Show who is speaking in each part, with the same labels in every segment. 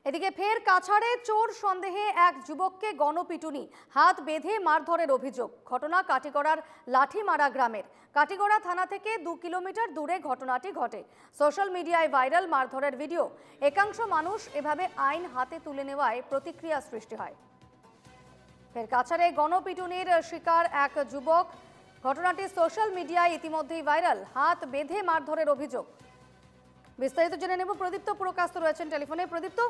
Speaker 1: এদিকে ফের কাছাড়ে চোর সন্দেহে এক যুবককে গণপিটুনি, হাত বেঁধে মারধরের অভিযোগ। ঘটনা কাটিগড়ার লাঠিমারা গ্রামের। কাটিগড়া থানা থেকে 2 কিলোমিটার দূরে ঘটনাটি ঘটে। সোশ্যাল মিডিয়ায় ভাইরাল মারধরের ভিডিও। একাংশ মানুষ এভাবে আইন হাতে তুলে নেওয়ায় প্রতিক্রিয়া সৃষ্টি হয়। ফের কাছাড়ে গণপিটুনির শিকার এক যুবক। ঘটনাটি সোশ্যাল মিডিয়ায় ইতিমধ্যেই ভাইরাল। হাত বেঁধে মারধরের অভিযোগ। বিস্তারিত জেনে নেব। প্রদীপ্ত পুরকাস্ত রয়েছেন টেলিফোনে। প্রদীপ্ত,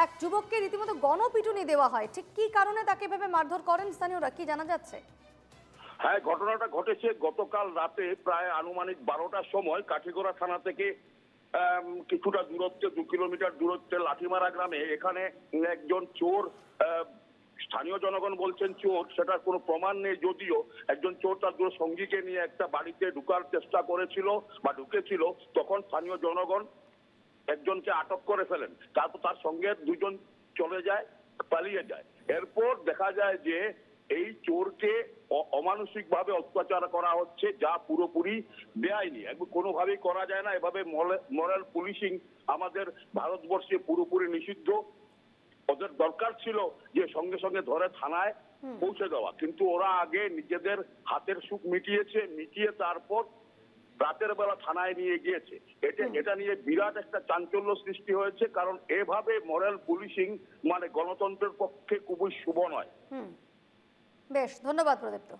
Speaker 1: এক যুবককে রীতিমতো গণপিটুনি দেওয়া হয়, ঠিক কি কারণে তাকে এভাবে মারধর করেন স্থানীয়রা, কি জানা যাচ্ছে?
Speaker 2: হ্যাঁ, ঘটনাটা ঘটেছে গতকাল রাতে প্রায় আনুমানিক 12টার সময় কাঠিগড়া থানা থেকে কিছুটা দূরত্বে 2 কিলোমিটার দূরত্বে লাঠিমারা গ্রামে এখানে একজন চোর, স্থানীয় জনগণ বলছেন চোর, সেটার কোনো প্রমাণ নেই, যদিও একজন চোর তার দুটো সঙ্গীকে নিয়ে একটা বাড়িতে ঢুকার চেষ্টা করেছিল বা ঢুকেছিল। তখন স্থানীয় জনগণ একজনকে আটক করে ফেলেন। তারপর তার সঙ্গে দুজন চলে যায়, পালিয়ে যায়। এরপর দেখা যায় যে এই চোরকে অমানসিক ভাবে অত্যাচার করা হচ্ছে, যা পুরোপুরি বেআইনি, কোনোভাবেই করা যায় না। এভাবে মরাল পুলিশিং আমাদের ভারতবর্ষে পুরোপুরি নিষিদ্ধ। ওদের দরকার ছিল যে সঙ্গে সঙ্গে ধরে থানায় পৌঁছে দেওয়া, কিন্তু ওরা আগে নিজেদের হাতের সুখ মিটিয়ে তারপর রাতের বেলা থানায় নিয়ে গিয়েছে। এটা নিয়ে বিরাট একটা চাঞ্চল্য সৃষ্টি হয়েছে, কারণ এভাবে মরাল পুলিশিং গণতন্ত্রের পক্ষে খুবই শুভ নয়।
Speaker 1: বেশ, ধন্যবাদ প্রদীপ্ত।